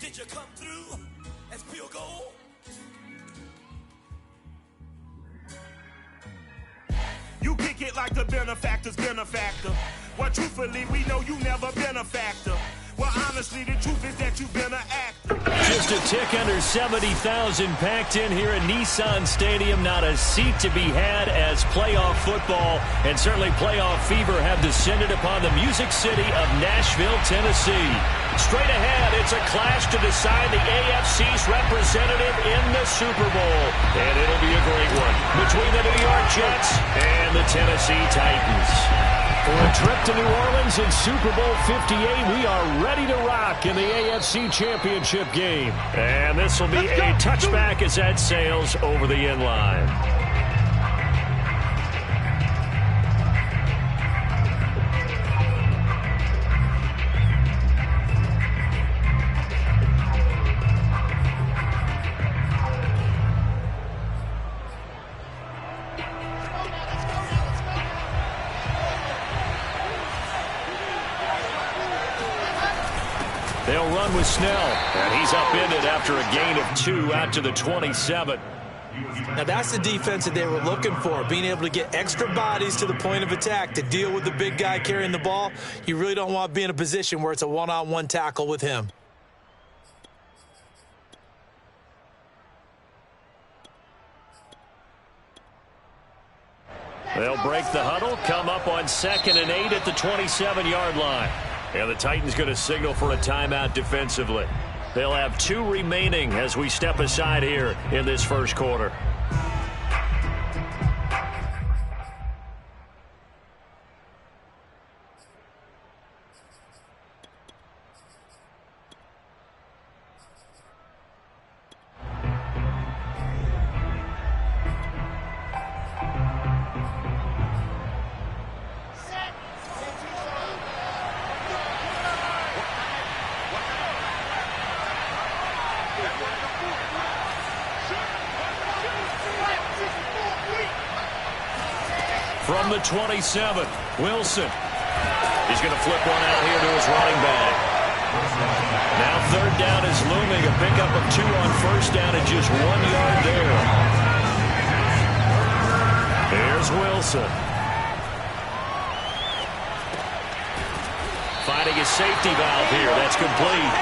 Did you come through as pure gold? You kick it like the benefactor's benefactor. Well, truthfully, we know you never been a factor. Well, honestly, the truth is that you've been an actor. Just a tick under 70,000 packed in here at Nissan Stadium. Not a seat to be had as playoff football and certainly playoff fever have descended upon the Music City of Nashville, Tennessee. Straight ahead, it's a clash to decide the AFC's representative in the Super Bowl. And it'll be a great one between the New York Jets and the Tennessee Titans. For a trip to New Orleans in Super Bowl 58, we are ready to rock in the AFC Championship game. And this will be a touchback as that sails over the end line. They'll run with Snell, and he's upended after a gain of 2 out to the 27. Now that's the defense that they were looking for, being able to get extra bodies to the point of attack to deal with the big guy carrying the ball. You really don't want to be in a position where it's a one-on-one tackle with him. They'll break the huddle, come up on 2nd and 8 at the 27-yard line. And the Titans going to signal for a timeout defensively. They'll have 2 remaining as we step aside here in this first quarter. From the 27, Wilson. He's going to flip one out here to his running back. Now 3rd down is looming. A pickup of 2 on 1st down and just 1 yard there. Here's Wilson. Finding his safety valve here. That's complete.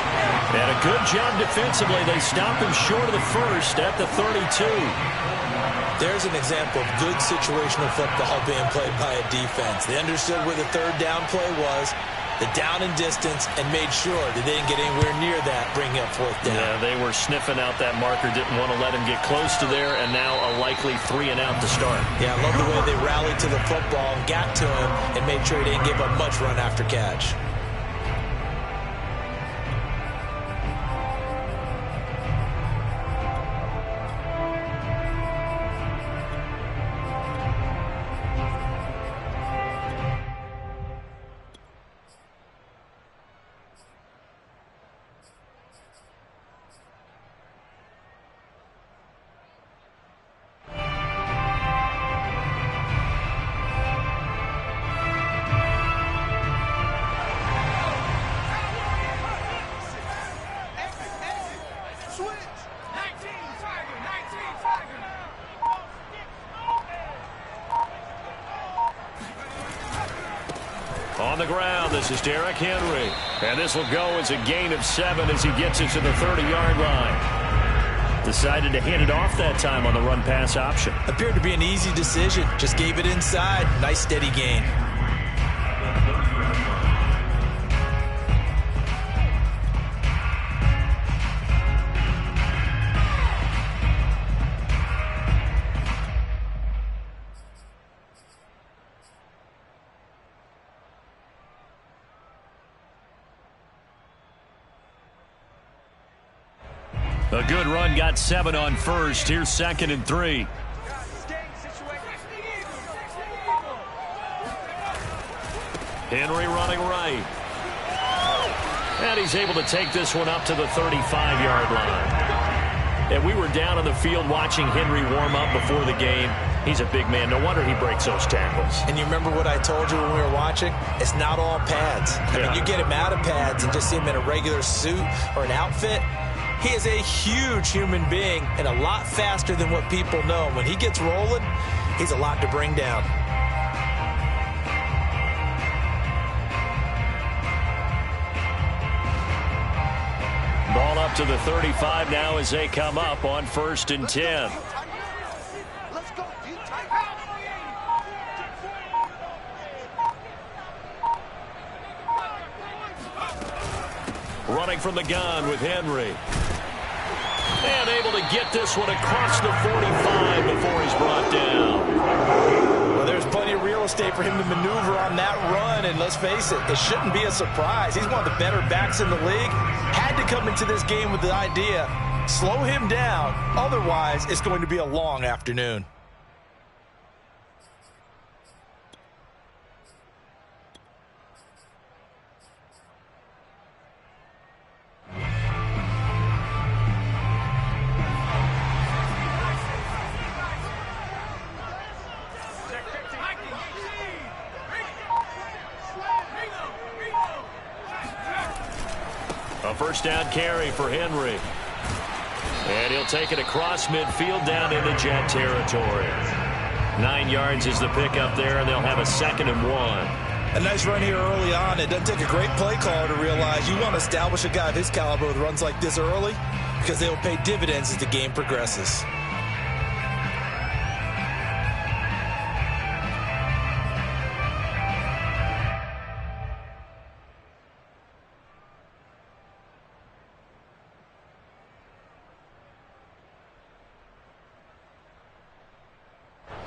And a good job defensively. They stop him short of the 1st at the 32. There's an example of good situational football being played by a defense. They understood where the 3rd down play was, the down and distance, and made sure that they didn't get anywhere near that, bringing up 4th down. Yeah, they were sniffing out that marker, didn't want to let him get close to there, and now a likely 3 and out to start. Yeah, I love the way they rallied to the football and got to him and made sure he didn't give up much run after catch. On the ground, this is Derrick Henry. And this will go as a gain of 7 as he gets it to the 30-yard line. Decided to hand it off that time on the run-pass option. Appeared to be an easy decision. Just gave it inside. Nice steady gain. A good run, got 7 on 1st. Here's 2nd and 3. Henry running right. And he's able to take this one up to the 35-yard line. And we were down on the field watching Henry warm up before the game. He's a big man. No wonder he breaks those tackles. And you remember what I told you when we were watching? It's not all pads. I mean, you get him out of pads and just see him in a regular suit or an outfit. He is a huge human being and a lot faster than what people know. When he gets rolling, he's a lot to bring down. Ball up to the 35 now as they come up on 1st and 10. Running from the gun with Henry. And able to get this one across the 45 before he's brought down. Well, there's plenty of real estate for him to maneuver on that run, and let's face it, it shouldn't be a surprise. He's one of the better backs in the league. Had to come into this game with the idea, slow him down, otherwise it's going to be a long afternoon. A first down carry for Henry. And he'll take it across midfield down into Jet territory. 9 yards is the pickup there, and they'll have a 2nd and 1. A nice run here early on. It doesn't take a great play caller to realize you want to establish a guy of his caliber with runs like this early because they will pay dividends as the game progresses.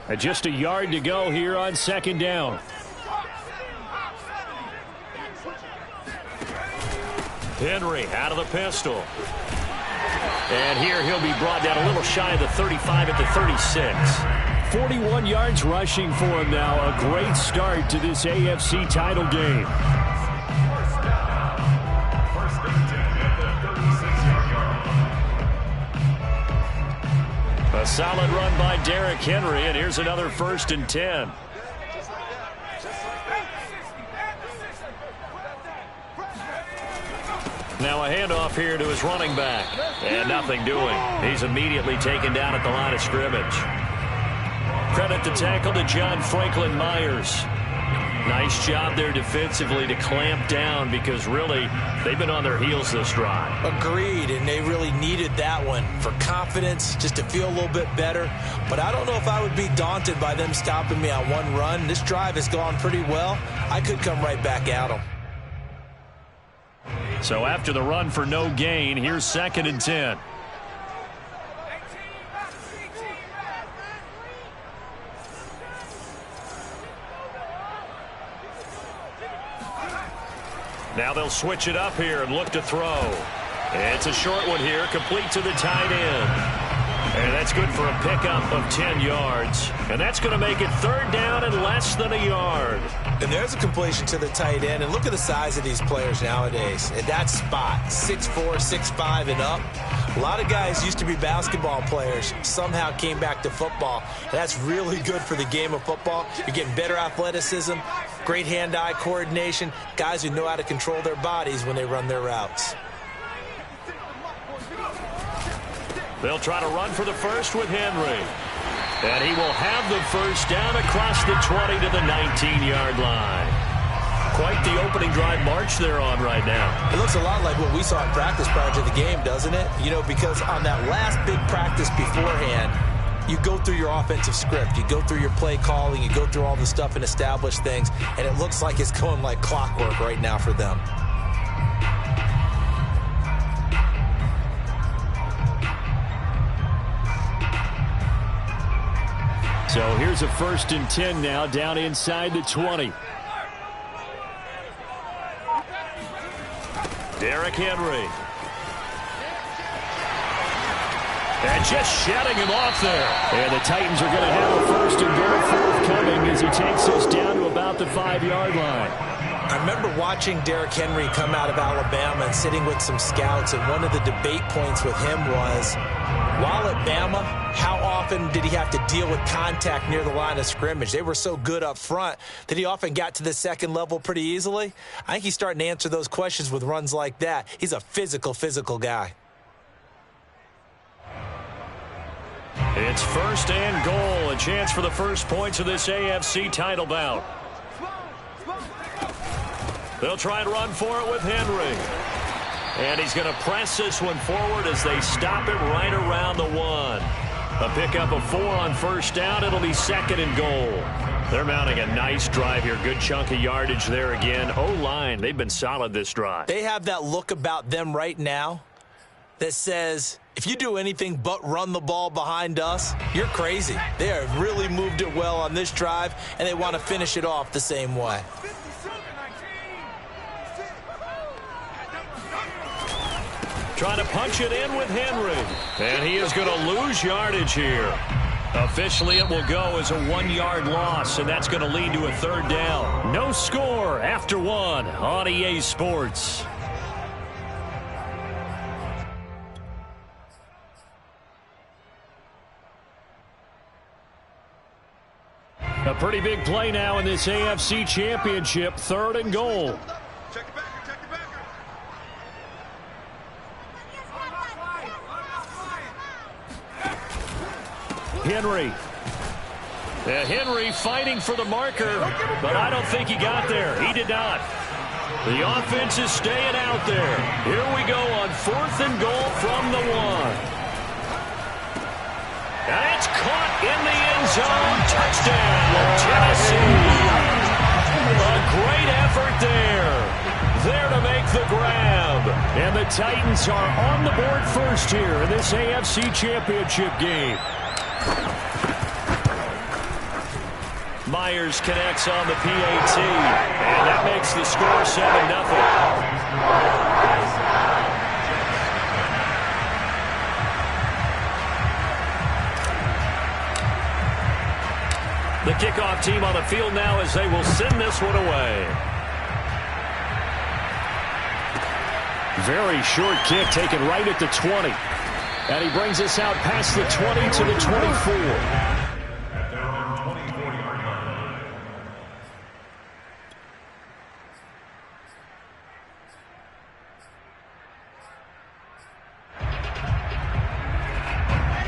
And just a yard to go here on 2nd down. Henry out of the pistol. And here he'll be brought down a little shy of the 35 at the 36. 41 yards rushing for him now. A great start to this AFC title game. A solid run by Derrick Henry, and here's another 1st and 10. Now a handoff here to his running back. And nothing doing. He's immediately taken down at the line of scrimmage. Credit the tackle to John Franklin Myers. Nice job there defensively to clamp down because really they've been on their heels this drive. Agreed, and they really needed that one for confidence, just to feel a little bit better. But I don't know if I would be daunted by them stopping me on one run. This drive has gone pretty well. I could come right back at them. So after the run for no gain, here's 2nd and 10. Now they'll switch it up here and look to throw. It's a short one here, complete to the tight end. And that's good for a pickup of 10 yards. And that's going to make it 3rd down and less than a yard. And there's a completion to the tight end. And look at the size of these players nowadays. At that spot, 6'4", 6'5", and up. A lot of guys used to be basketball players, somehow came back to football. And that's really good for the game of football. You're getting better athleticism, great hand-eye coordination, guys who know how to control their bodies when they run their routes. They'll try to run for the first with Henry. And he will have the first down across the 20 to the 19-yard line. Quite the opening drive march they're on right now. It looks a lot like what we saw in practice prior to the game, doesn't it? You know, because on that last big practice beforehand, you go through your offensive script. You go through your play calling. You go through all the stuff and establish things. And it looks like it's going like clockwork right now for them. So here's a 1st and 10 now down inside the 20. Derrick Henry. And just shutting him off there. And the Titans are going to have a 1st and goal forthcoming as he takes us down to about the 5-yard line. I remember watching Derrick Henry come out of Alabama and sitting with some scouts, and one of the debate points with him was, while at Bama, how often did he have to deal with contact near the line of scrimmage? They were so good up front that he often got to the second level pretty easily. I think he's starting to answer those questions with runs like that. He's a physical guy. It's 1st and goal, a chance for the first points of this AFC title bout. They'll try and run for it with Henry. And he's going to press this one forward as they stop him right around the 1. A pickup of 4 on 1st down. It'll be 2nd and goal. They're mounting a nice drive here. Good chunk of yardage there again. O-line, they've been solid this drive. They have that look about them right now that says, if you do anything but run the ball behind us, you're crazy. They have really moved it well on this drive, and they want to finish it off the same way. Trying to punch it in with Henry. And he is going to lose yardage here. Officially, it will go as a 1-yard loss, and that's going to lead to a 3rd down. No score after 1 on EA Sports. A pretty big play now in this AFC Championship. 3rd and goal. Henry. Henry fighting for the marker, but I don't think he got there. He did not. The offense is staying out there. Here we go on 4th and goal from the 1. And it's caught in the end zone. Touchdown, Tennessee. A great effort there. There to make the grab. And the Titans are on the board first here in this AFC Championship game. Myers connects on the PAT, and that makes the score 7-0. The kickoff team on the field now as they will send this one away. Very short kick taken right at the 20. And he brings us out past the 20 to the 24.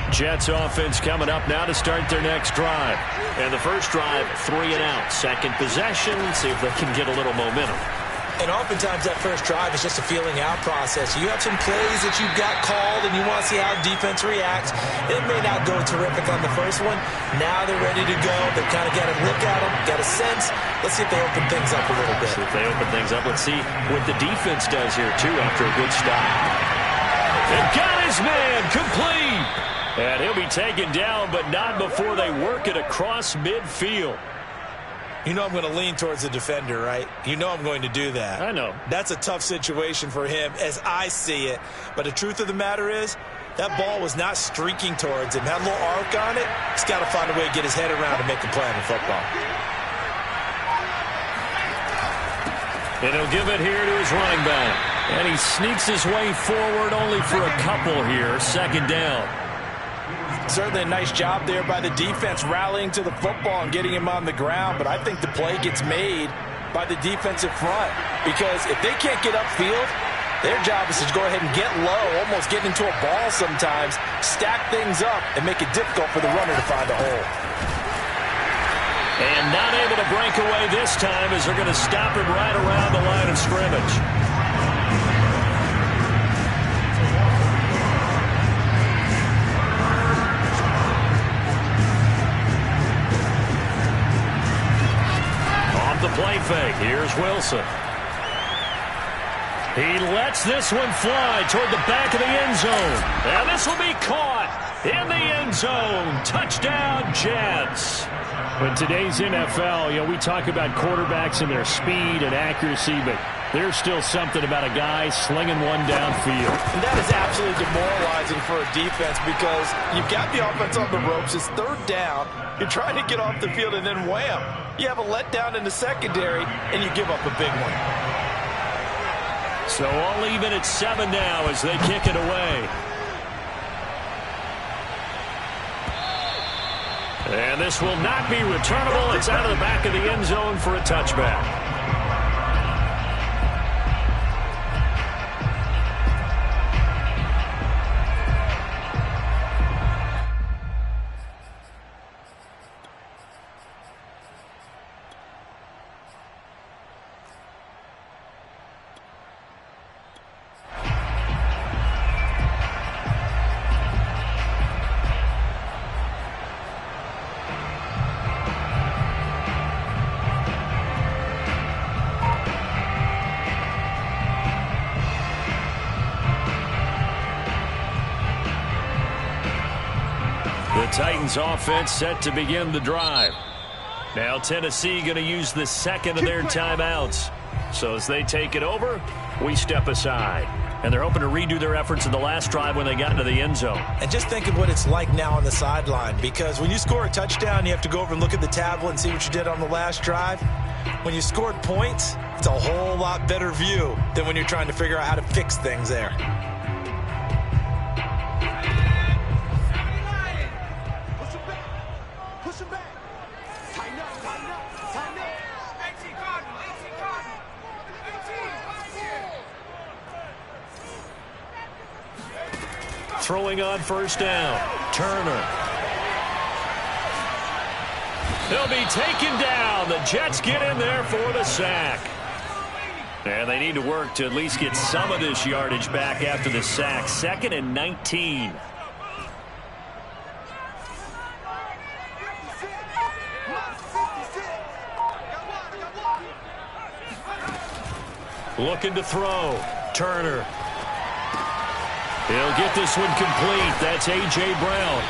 Jets offense coming up now to start their next drive. And the first drive, 3 and out. Second possession, see if they can get a little momentum. And oftentimes that first drive is just a feeling out process. You have some plays that you've got called and you want to see how defense reacts. It may not go terrific on the first one. Now they're ready to go. They've kind of got to look at them, got a sense. Let's see if they open things up a little bit. See if they open things up. Let's see what the defense does here, too, after a good stop. And got his man complete. And he'll be taken down, but not before they work it across midfield. You know I'm going to lean towards the defender, right? You know I'm going to do that. I know. That's a tough situation for him as I see it. But the truth of the matter is, that ball was not streaking towards him. Had a little arc on it. He's got to find a way to get his head around to make a play on the football. And he'll give it here to his running back. And he sneaks his way forward only for a couple here. 2nd down. Certainly a nice job there by the defense rallying to the football and getting him on the ground. But I think the play gets made by the defensive front. Because if they can't get upfield, their job is to go ahead and get low, almost get into a ball sometimes, stack things up, and make it difficult for the runner to find a hole. And not able to break away this time as they're going to stop him right around the line of scrimmage. The play fake. Here's Wilson. He lets this one fly toward the back of the end zone. And this will be caught in the end zone. Touchdown, Jets. In today's NFL, we talk about quarterbacks and their speed and accuracy, but There's still something about a guy slinging one downfield. And that is absolutely demoralizing for a defense because you've got the offense on the ropes. It's third down. You're trying to get off the field, and then wham, you have a letdown in the secondary, and you give up a big one. So all even at 7 now as they kick it away. And this will not be returnable. It's out of the back of the end zone for a touchback. The Titans offense set to begin the drive. Now Tennessee going to use the second of their timeouts. So as they take it over, we step aside. And they're hoping to redo their efforts in the last drive when they got into the end zone. And just think of what it's like now on the sideline, because when you score a touchdown, you have to go over and look at the tablet and see what you did on the last drive. When you scored points, it's a whole lot better view than when you're trying to figure out how to fix things there. Throwing on first down, Turner. He'll be taken down. The Jets get in there for the sack. And they need to work to at least get some of this yardage back after the sack. 2nd and 19. Looking to throw, Turner. He'll get this one complete. That's A.J. Brown.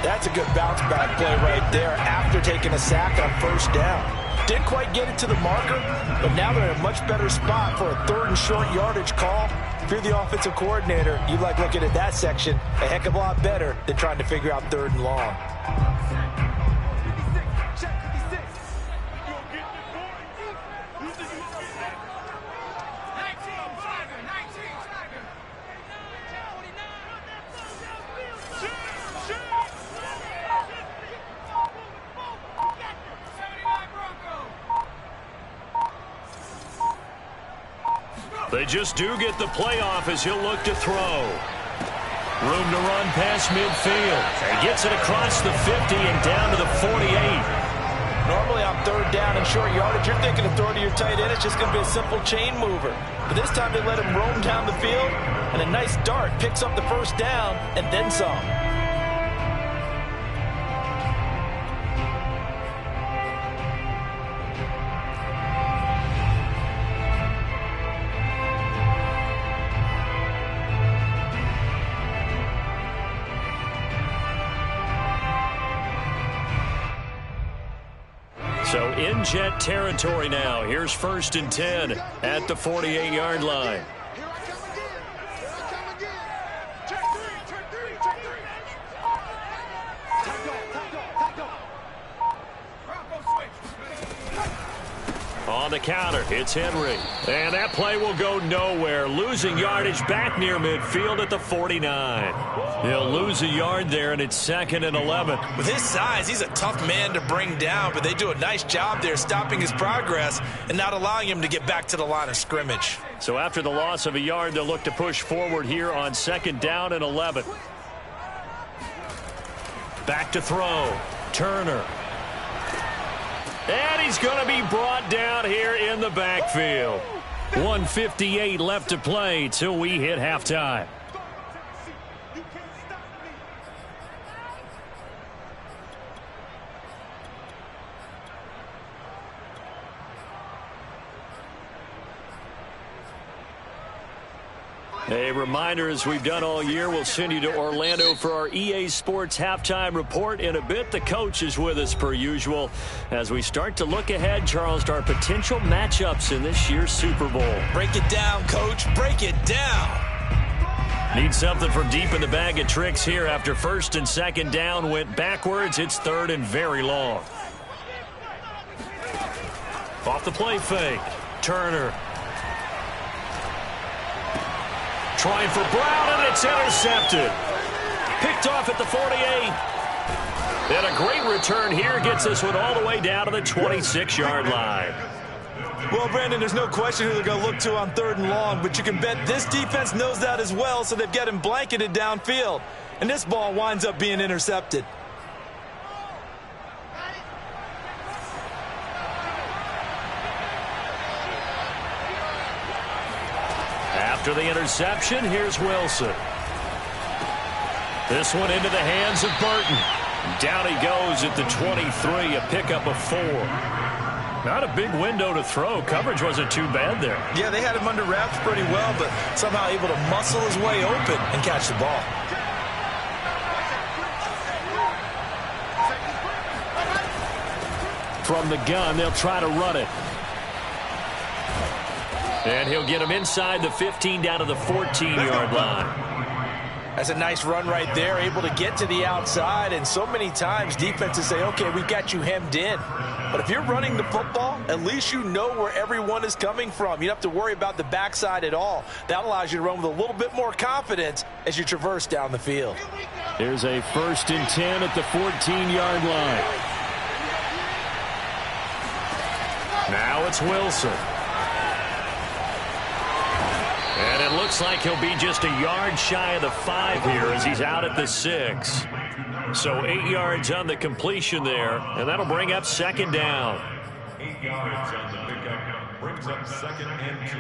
That's a good bounce back play right there after taking a sack on first down. Didn't quite get it to the marker, but now they're in a much better spot for a 3rd and short yardage call. If you're the offensive coordinator, you like looking at that section a heck of a lot better than trying to figure out 3rd and long. They just do get the playoff as he'll look to throw. Room to run past midfield. And gets it across the 50 and down to the 48. Normally on 3rd down and short yardage, you're thinking of throwing to your tight end. It's just going to be a simple chain mover. But this time they let him roam down the field, and a nice dart picks up the first down and then some. So in Jet territory now. Here's 1st and 10 at the 48-yard line. On the counter, it's Henry. And that play will go nowhere. Losing yardage back near midfield at the 49. He'll lose a yard there, and it's 2nd and 11. With his size, he's a tough man to bring down, but they do a nice job there stopping his progress and not allowing him to get back to the line of scrimmage. So after the loss of a yard, they'll look to push forward here on 2nd down and 11. Back to throw. Turner. And he's going to be brought down here in the backfield. 1:58 left to play till we hit halftime. A reminder, as we've done all year, we'll send you to Orlando for our EA Sports Halftime Report in a bit. The coach is with us per usual as we start to look ahead, Charles, to our potential matchups in this year's Super Bowl. Break it down, Coach. Break it down. Need something from deep in the bag of tricks here after first and second down went backwards. It's third and very long. Off the play fake. Turner. Trying for Brown, and it's intercepted. Picked off at the 48. And a great return here gets this one all the way down to the 26-yard line. Well, Brandon, there's no question who they're going to look to on third and long, but you can bet this defense knows that as well, so they've got him blanketed downfield. And this ball winds up being intercepted. After the interception, here's Wilson. This one into the hands of Burton. Down he goes at the 23, a pickup of 4. Not a big window to throw. Coverage wasn't too bad there. Yeah, they had him under wraps pretty well, but somehow able to muscle his way open and catch the ball. From the gun, they'll try to run it. And he'll get him inside the 15 down to the 14-yard line. That's a nice run right there, able to get to the outside. And so many times defenses say, okay, we've got you hemmed in. But if you're running the football, at least you know where everyone is coming from. You don't have to worry about the backside at all. That allows you to run with a little bit more confidence as you traverse down the field. There's a 1st and 10 at the 14-yard line. Now it's Wilson. And it looks like he'll be just a yard shy of the 5 here as he's out at the 6. So 8 yards on the completion there, and that'll bring up second down. 8 yards on the pickup brings up 2nd and 2.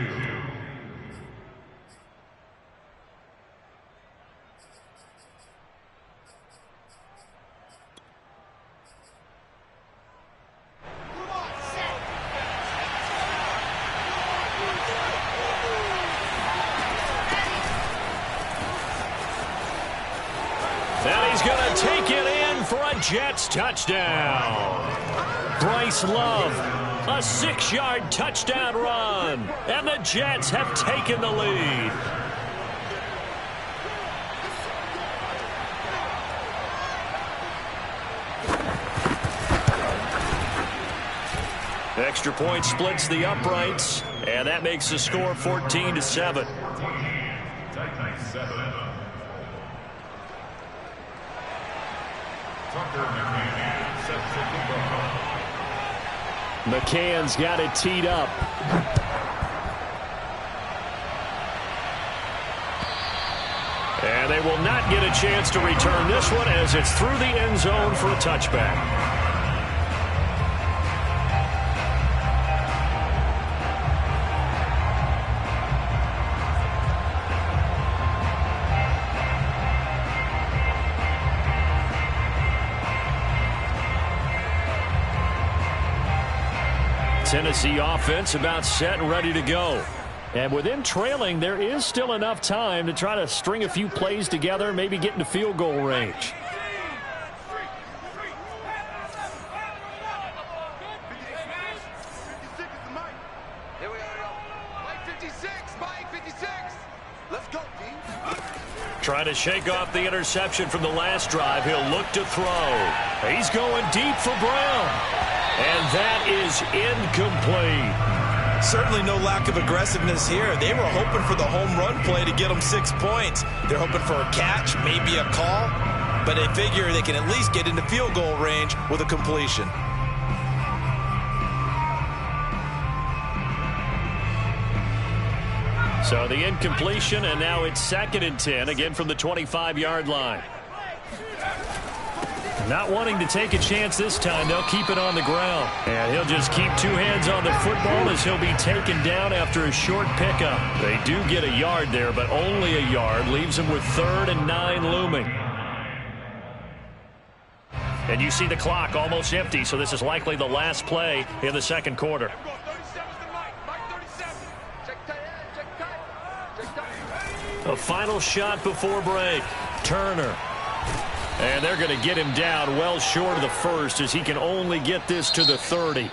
And he's going to take it in for a Jets touchdown. Bryce Love, a 6-yard touchdown run. And the Jets have taken the lead. Extra point splits the uprights, and that makes the score 14-7. McCann's got it teed up. And they will not get a chance to return this one as it's through the end zone for a touchback. Tennessee offense about set and ready to go. And with them trailing, there is still enough time to try to string a few plays together, maybe get into field goal range. Trying to shake off the interception from the last drive. He'll look to throw. He's going deep for Brown. And that is incomplete. Certainly no lack of aggressiveness here. They were hoping for the home run play to get them 6 points. They're hoping for a catch, maybe a call, but they figure they can at least get into field goal range with a completion. So the incompletion, and now it's 2nd and 10, again from the 25-yard line. Not wanting to take a chance this time, they'll keep it on the ground. And he'll just keep 2 hands on the football as he'll be taken down after a short pickup. They do get a yard there, but only a yard. Leaves them with 3rd and 9 looming. And you see the clock almost empty, so this is likely the last play in the second quarter. A final shot before break. Turner. And they're going to get him down well short of the first as he can only get this to the 30.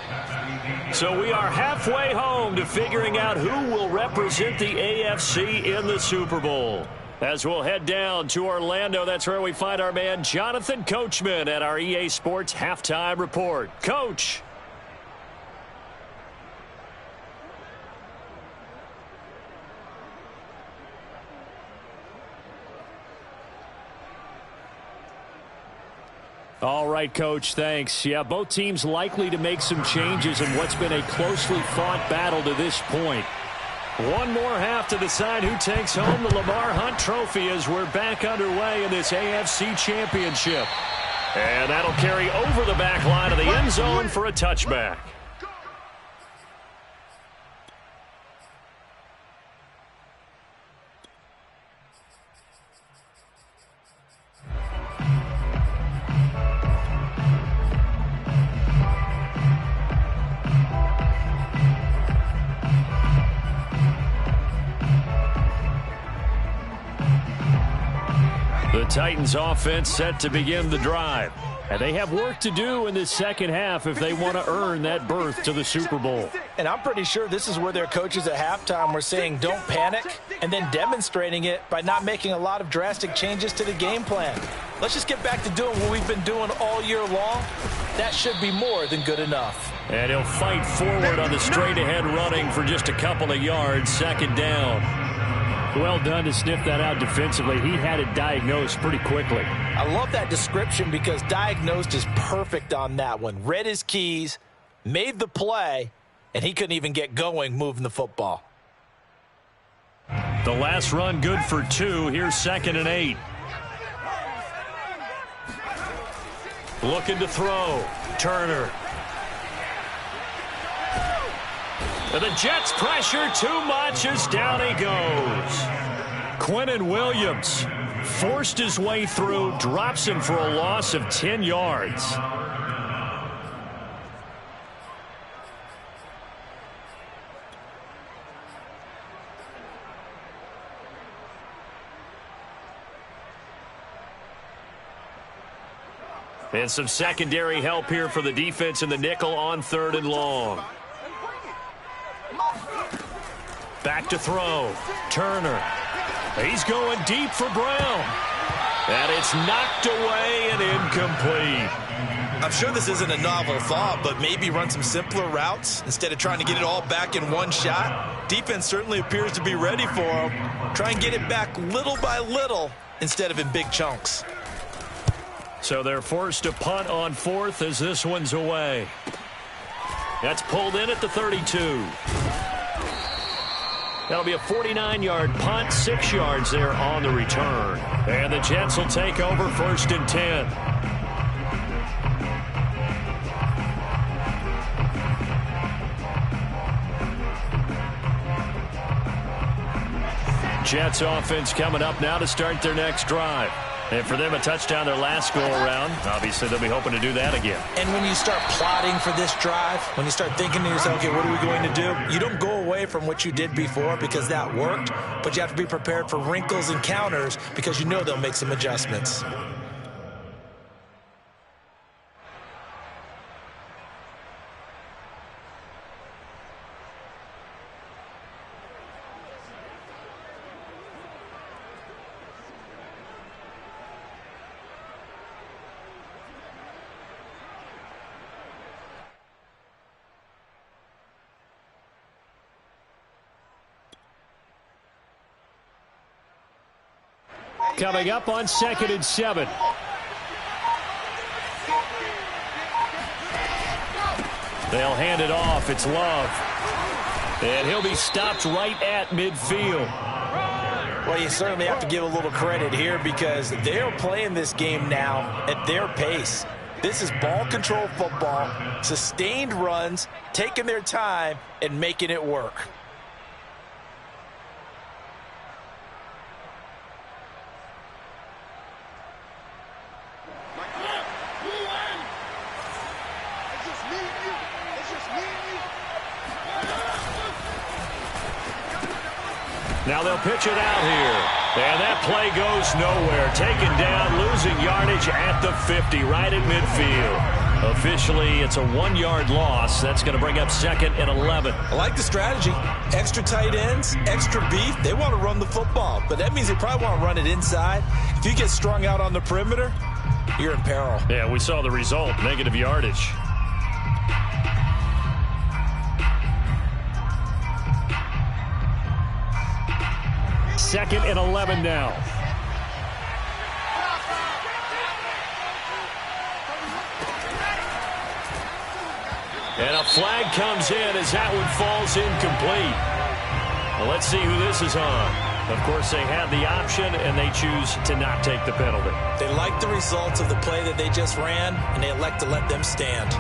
So we are halfway home to figuring out who will represent the AFC in the Super Bowl. As we'll head down to Orlando, that's where we find our man Jonathan Coachman at our EA Sports Halftime Report. Coach. All right, Coach, thanks. Yeah, both teams likely to make some changes in what's been a closely fought battle to this point. One more half to decide who takes home the Lamar Hunt Trophy as we're back underway in this AFC Championship. And that'll carry over the back line of the end zone for a touchback. The Titans offense set to begin the drive. And they have work to do in this second half if they want to earn that berth to the Super Bowl. And I'm pretty sure this is where their coaches at halftime were saying don't panic, and then demonstrating it by not making a lot of drastic changes to the game plan. Let's just get back to doing what we've been doing all year long. That should be more than good enough. And he'll fight forward on the straight-ahead running for just a couple of yards, second down. Well done to sniff that out defensively. He had it diagnosed pretty quickly. I love that description because diagnosed is perfect on that one. Read his keys, made the play, and he couldn't even get going moving the football. The last run good for 2. Here's 2nd and 8. Looking to throw. Turner. And the Jets pressure too much as down he goes. Quinnen Williams forced his way through, drops him for a loss of 10 yards. And some secondary help here for the defense in the nickel on 3rd and long. Back to throw. Turner. He's going deep for Brown. And it's knocked away and incomplete. I'm sure this isn't a novel thought, but maybe run some simpler routes instead of trying to get it all back in one shot. Defense certainly appears to be ready for him. Try and get it back little by little instead of in big chunks. So they're forced to punt on 4th as this one's away. That's pulled in at the 32. That'll be a 49-yard punt, 6 yards there on the return. And the Jets will take over 1st and 10. Jets offense coming up now to start their next drive. And for them, a touchdown their last go-around. Obviously, they'll be hoping to do that again. And when you start plotting for this drive, when you start thinking to yourself, okay, what are we going to do? You don't go away from what you did before because that worked, but you have to be prepared for wrinkles and counters because you know they'll make some adjustments. Coming up on 2nd and 7. They'll hand it off. It's Love. And he'll be stopped right at midfield. Well, you certainly have to give a little credit here because they're playing this game now at their pace. This is ball control football, sustained runs, taking their time, and making it work. Now they'll pitch it out here. And that play goes nowhere. Taken down, losing yardage at the 50, right at midfield. Officially, it's a 1-yard loss. That's going to bring up 2nd and 11. I like the strategy. Extra tight ends, extra beef. They want to run the football, but that means they probably want to run it inside. If you get strung out on the perimeter, you're in peril. Yeah, we saw the result, negative yardage. Second and 11 now. And a flag comes in as that one falls incomplete. Well, let's see who this is on. Of course, they had the option, and they choose to not take the penalty. They like the results of the play that they just ran, and they elect to let them stand.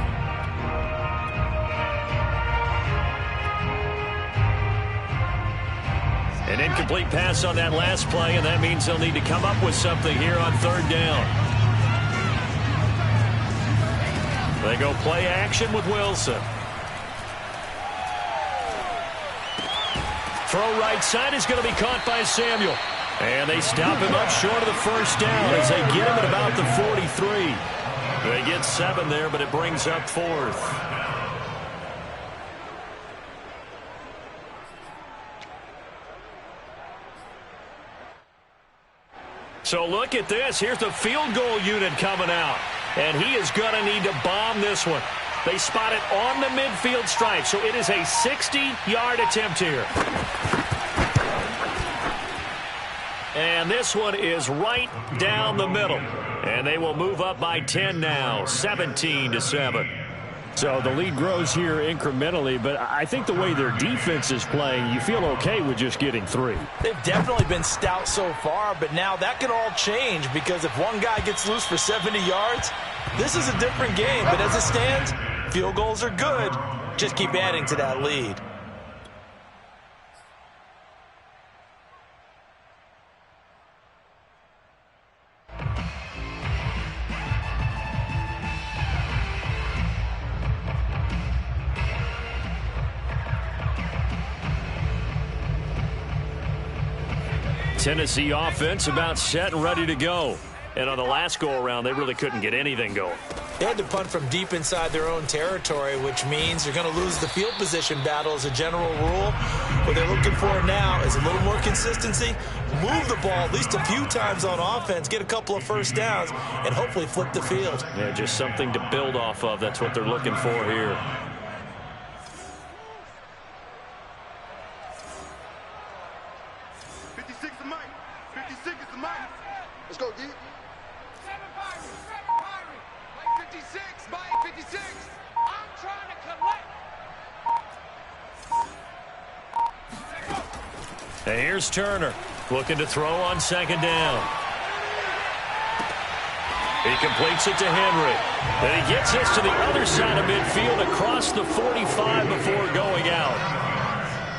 An incomplete pass on that last play, and that means they'll need to come up with something here on 3rd down. They go play action with Wilson. Throw right side is going to be caught by Samuel. And they stop him up short of the 1st down as they get him at about the 43. They get 7 there, but it brings up 4th. So look at this. Here's the field goal unit coming out. And he is going to need to bomb this one. They spot it on the midfield stripe. So it is a 60-yard attempt here. And this one is right down the middle. And they will move up by 10 now, 17-7. So the lead grows here incrementally, but I think the way their defense is playing, you feel okay with just getting 3. They've definitely been stout so far, but now that could all change because if one guy gets loose for 70 yards, this is a different game. But as it stands, field goals are good. Just keep adding to that lead. Tennessee offense about set and ready to go. And on the last go-around, they really couldn't get anything going. They had to punt from deep inside their own territory, which means they're going to lose the field position battle as a general rule. What they're looking for now is a little more consistency, move the ball at least a few times on offense, get a couple of 1st downs, and hopefully flip the field. Yeah, just something to build off of. That's what they're looking for here. Let's go, D. 7 Pirate, 7 Pirate. Play 56, Mike, 56. I'm trying to collect. And here's Turner looking to throw on 2nd down. He completes it to Henry. Then he gets this to the other side of midfield across the 45 before going out.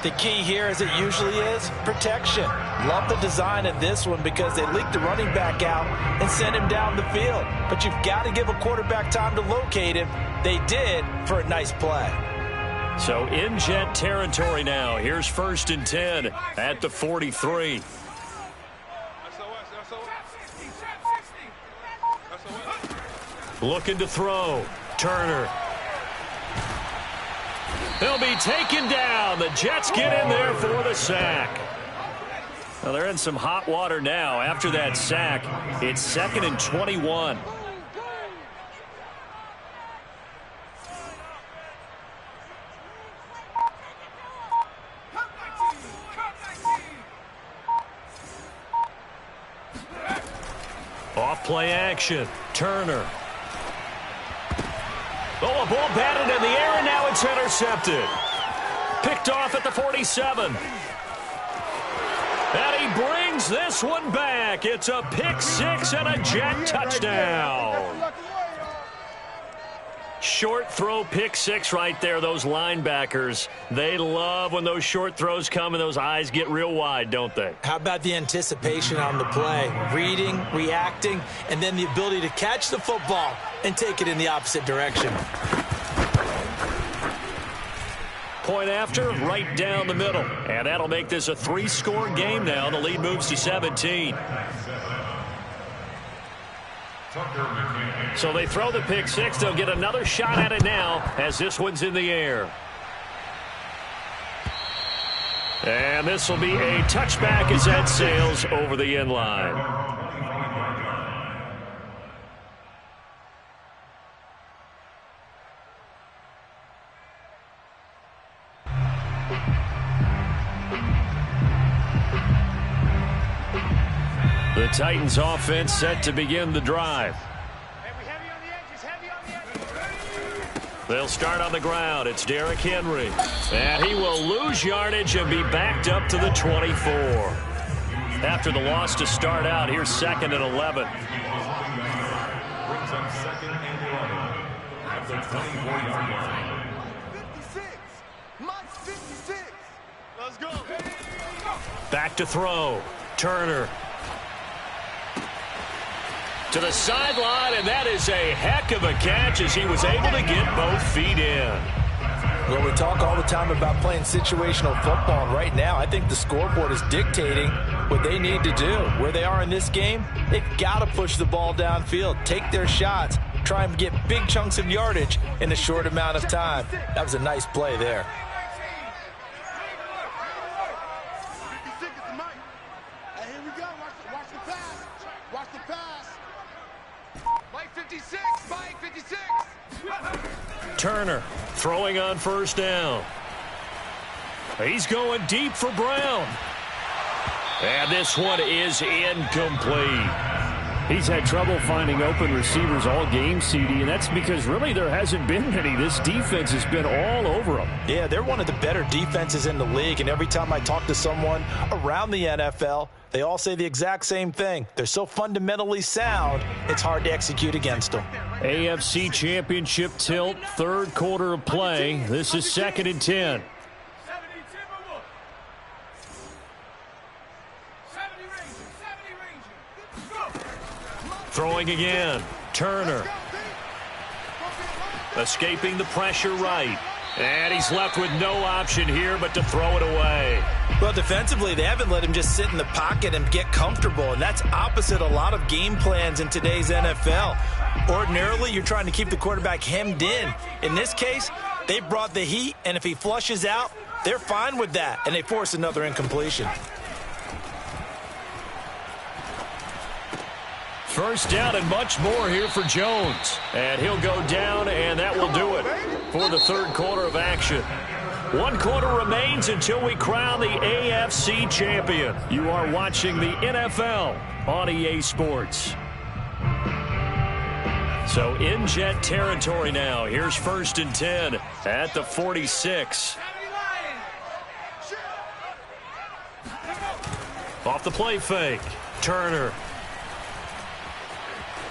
The key here, as it usually is, protection. Love the design of this one because they leaked the running back out and sent him down the field. But you've got to give a quarterback time to locate him. They did for a nice play. So in Jet territory now. Here's 1st and 10 at the 43. Looking to throw. Turner. They'll be taken down. The Jets get in there for the sack. Well, they're in some hot water now. After that sack, it's 2nd and 21. Off play action. Turner. Oh, a ball batted in the air, and now it's intercepted. Picked off at the 47. And he brings this one back. It's a pick 6 and a Jet touchdown. Short throw pick 6 right there. Those linebackers, they love when those short throws come and those eyes get real wide, don't they? How about the anticipation on the play? Reading, reacting, and then the ability to catch the football and take it in the opposite direction. Point after, right down the middle. And that'll make this a 3-score game now. The lead moves to 17. So they throw the pick six. They'll get another shot at it now as this one's in the air. And this will be a touchback as that sails over the end line. The Titans offense set to begin the drive. They'll start on the ground. It's Derrick Henry. And he will lose yardage and be backed up to the 24. After the loss to start out, here's 2nd and 11. Brings up 2nd and 11 at the 24-yard line. 56. Mike's 56. Let's go. Back to throw. Turner. To the sideline, and that is a heck of a catch as he was able to get both feet in. Well, we talk all the time about playing situational football, and right now I think the scoreboard is dictating what they need to do. Where they are in this game, they've got to push the ball downfield, take their shots, try and get big chunks of yardage in a short amount of time. That was a nice play there. 56 is the mic. Hey, here we go. Watch the pass. Watch the pass. Mike 56. Mike 56. Turner throwing on first down. He's going deep for Brown. And this one is incomplete. He's had trouble finding open receivers all game, CD, and that's because really there hasn't been many. This defense has been all over him. Yeah, they're one of the better defenses in the league, and every time I talk to someone around the NFL, they all say the exact same thing. They're so fundamentally sound, it's hard to execute against them. AFC Championship tilt, 3rd quarter of play. This is 2nd and 10. Throwing again. Turner. Escaping the pressure right. And he's left with no option here but to throw it away. Well, defensively, they haven't let him just sit in the pocket and get comfortable, and that's opposite a lot of game plans in today's NFL. Ordinarily, you're trying to keep the quarterback hemmed in. In this case, they brought the heat, and if he flushes out, they're fine with that, and they force another incompletion. First down and much more here for Jones. And he'll go down, and that will do it for the 3rd quarter of action. 1 quarter remains until we crown the AFC champion. You are watching the NFL on EA Sports. So in Jet territory now. Here's 1st and 10 at the 46. Off the play fake. Turner.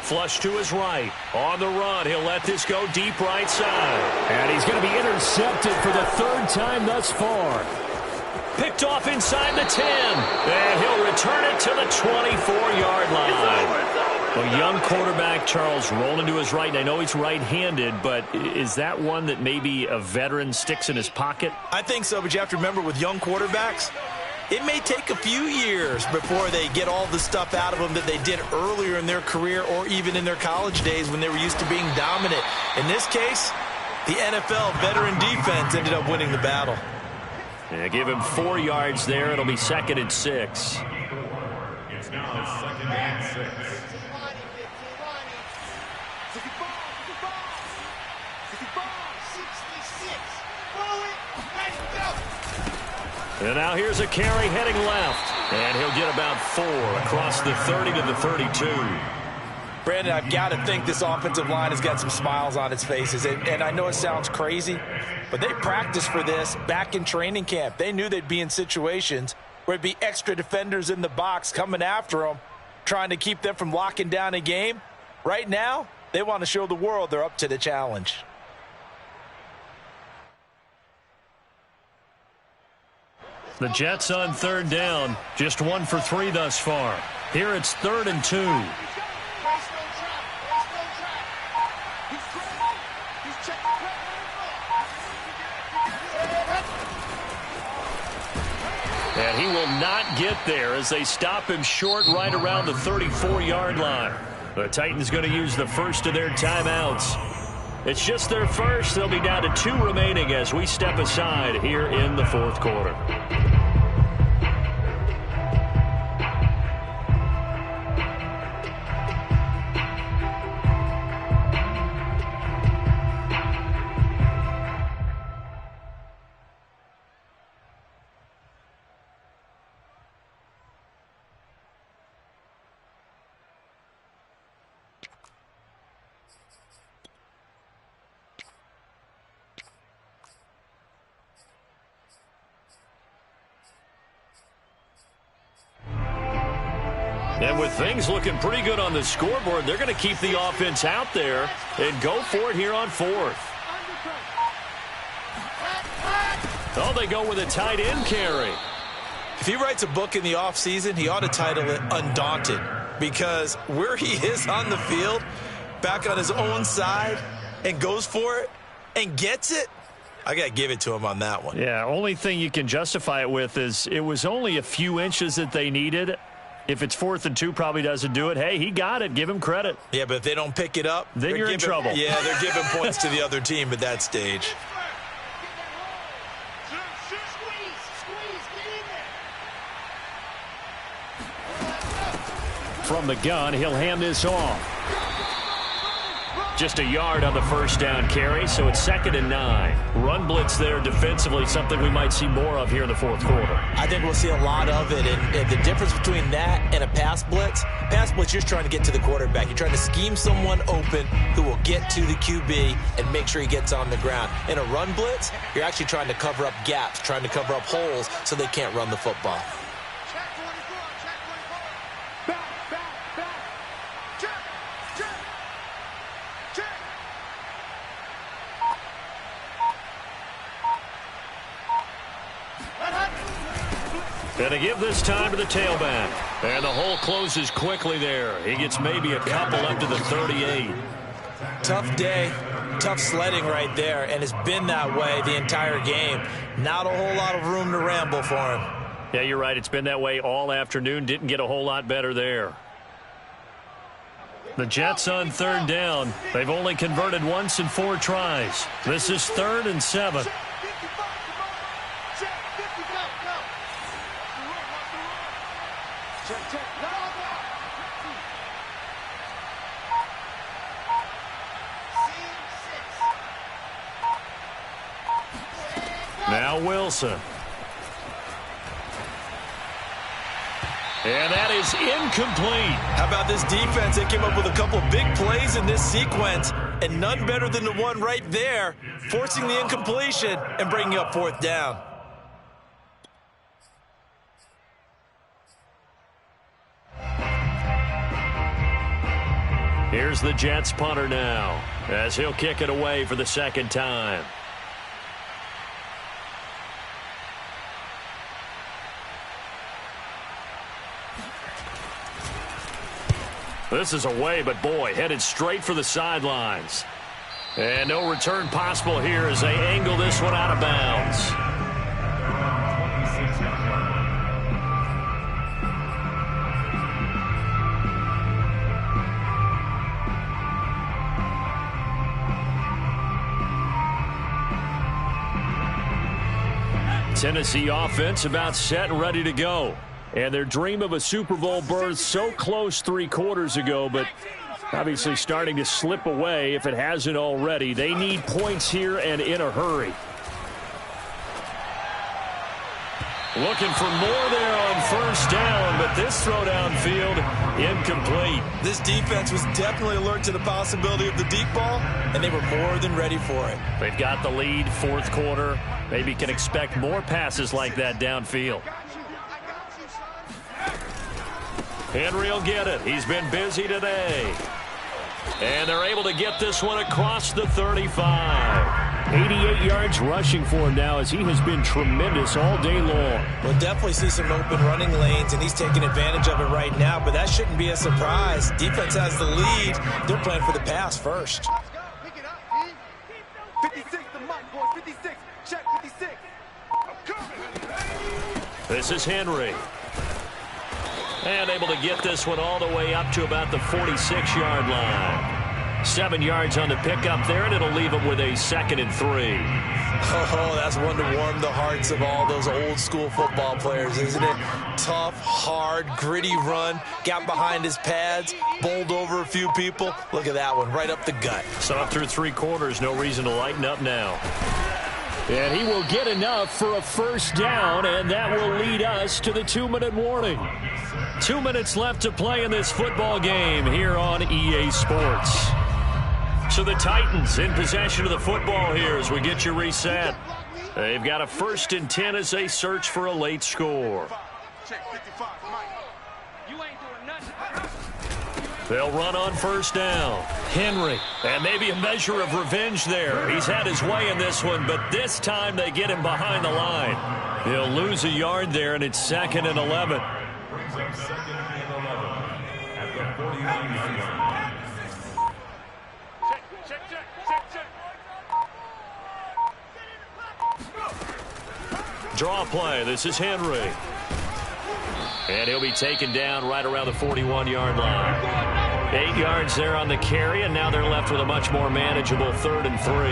Flush to his right. On the run, he'll let this go deep right side. And he's going to be intercepted for the 3rd time thus far. Picked off inside the 10. And he'll return it to the 24-yard line. A young quarterback, Charles, rolling to his right. And I know he's right-handed, but is that one that maybe a veteran sticks in his pocket? I think so, but you have to remember with young quarterbacks, it may take a few years before they get all the stuff out of them that they did earlier in their career or even in their college days when they were used to being dominant. In this case, the NFL veteran defense ended up winning the battle. Yeah, give him 4 yards there. It'll be 2nd and 6. It's now 2nd and 6. And now here's a carry heading left. And he'll get about 4 across the 30 to the 32. Brandon, I've got to think this offensive line has got some smiles on its faces. And I know it sounds crazy, but they practiced for this back in training camp. They knew they'd be in situations where there'd be extra defenders in the box coming after them, trying to keep them from locking down a game. Right now, they want to show the world they're up to the challenge. The Jets on 3rd down, just 1 for 3 thus far. Here it's 3rd and 2. And he will not get there as they stop him short right around the 34-yard line. The Titans going to use the first of their timeouts. It's just their first. They'll be down to 2 remaining as we step aside here in the fourth quarter. And with things looking pretty good on the scoreboard, they're going to keep the offense out there and go for it here on 4th. Oh, they go with a tight end carry. If he writes a book in the offseason, he ought to title it Undaunted, because where he is on the field, back on his own side, and goes for it and gets it, I got to give it to him on that one. Yeah, only thing you can justify it with is it was only a few inches that they needed. If it's 4th and 2, probably doesn't do it. Hey, he got it. Give him credit. Yeah, but if they don't pick it up, then you're in trouble. Yeah, they're giving points to the other team at that stage. From the gun, he'll hand this off. Just a yard on the first down carry, so it's 2nd and 9. Run blitz there defensively, something we might see more of here in the fourth quarter. I think we'll see a lot of it, and the difference between that and a pass blitz, you're just trying to get to the quarterback. You're trying to scheme someone open who will get to the QB and make sure he gets on the ground. In a run blitz, you're actually trying to cover up gaps, trying to cover up holes so they can't run the football. And to give this time to the tailback. And the hole closes quickly there. He gets maybe a couple up to the 38. Tough day, tough sledding right there, and it's been that way the entire game. Not a whole lot of room to ramble for him. Yeah, you're right. It's been that way all afternoon. Didn't get a whole lot better there. The Jets on 3rd down. They've only converted once in 4 tries. This is 3rd and 7. Now Wilson. And that is incomplete. How about this defense? They came up with a couple big plays in this sequence, and none better than the one right there, forcing the incompletion and bringing up 4th down. Here's the Jets punter now, as he'll kick it away for the 2nd time. This is away, but boy, headed straight for the sidelines. And no return possible here as they angle this one out of bounds. Tennessee offense about set and ready to go. And their dream of a Super Bowl berth so close 3 quarters ago, but obviously starting to slip away if it hasn't already. They need points here and in a hurry. Looking for more there on 1st down, but this throw downfield incomplete. This defense was definitely alert to the possibility of the deep ball, and they were more than ready for it. They've got the lead, 4th quarter. Maybe can expect more passes like that downfield. Henry will get it. He's been busy today. And they're able to get this one across the 35. 88 yards rushing for him now as he has been tremendous all day long. We'll definitely see some open running lanes, and he's taking advantage of it right now, but that shouldn't be a surprise. Defense has the lead. They're playing for the pass first. 56 the mic, boys. 56. Check 56. I'm coming. This is Henry. And able to get this one all the way up to about the 46-yard line. 7 yards on the pickup there, and it'll leave him with a 2nd and 3. Oh, that's one to warm the hearts of all those old-school football players, isn't it? Tough, hard, gritty run. Got behind his pads, bowled over a few people. Look at that one, right up the gut. So up through 3 quarters, no reason to lighten up now. And he will get enough for a first down, and that will lead us to the 2-minute warning. 2 minutes left to play in this football game here on EA Sports. So the Titans in possession of the football here as we get you reset. They've got a 1st and 10 as they search for a late score. They'll run on 1st down. Henry, and maybe a measure of revenge there. He's had his way in this one, but this time they get him behind the line. He'll lose a yard there, and it's 2nd and 11. Brings up 2nd and 11 at the 49-yard line. Draw play. This is Henry. And he'll be taken down right around the 41-yard line. 8 yards there on the carry, and now they're left with a much more manageable 3rd and 3.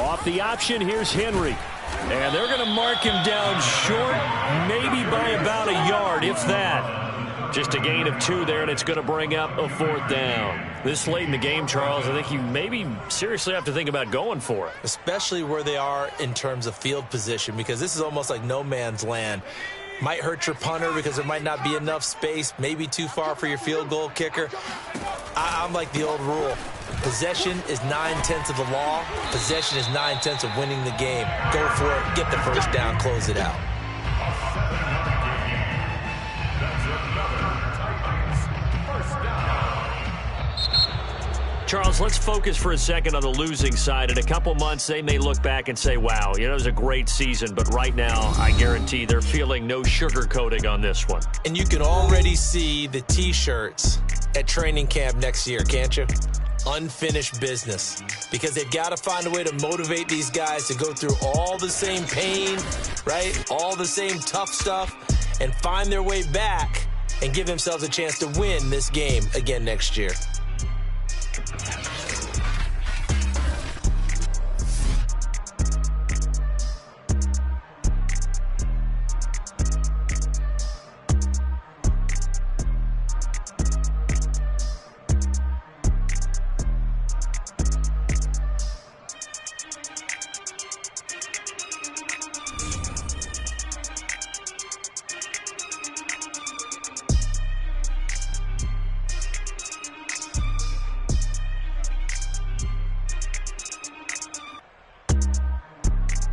Off the option, here's Henry. And they're going to mark him down short, maybe by about a yard, if that. Just a gain of 2 there, and it's going to bring up a 4th down. This late in the game, Charles, I think you maybe seriously have to think about going for it. Especially where they are in terms of field position, because this is almost like no man's land. Might hurt your punter because there might not be enough space, maybe too far for your field goal kicker. I'm like the old rule. Possession is 9/10 of the law. Possession is 9/10 of winning the game. Go for it. Get the first down. Close it out. Charles, let's focus for a second on the losing side. In a couple months, they may look back and say, wow, it was a great season. But right now, I guarantee they're feeling no sugarcoating on this one. And you can already see the T-shirts at training camp next year, can't you? Unfinished business, because they've got to find a way to motivate these guys to go through all the same pain, right? All the same tough stuff, and find their way back and give themselves a chance to win this game again next year.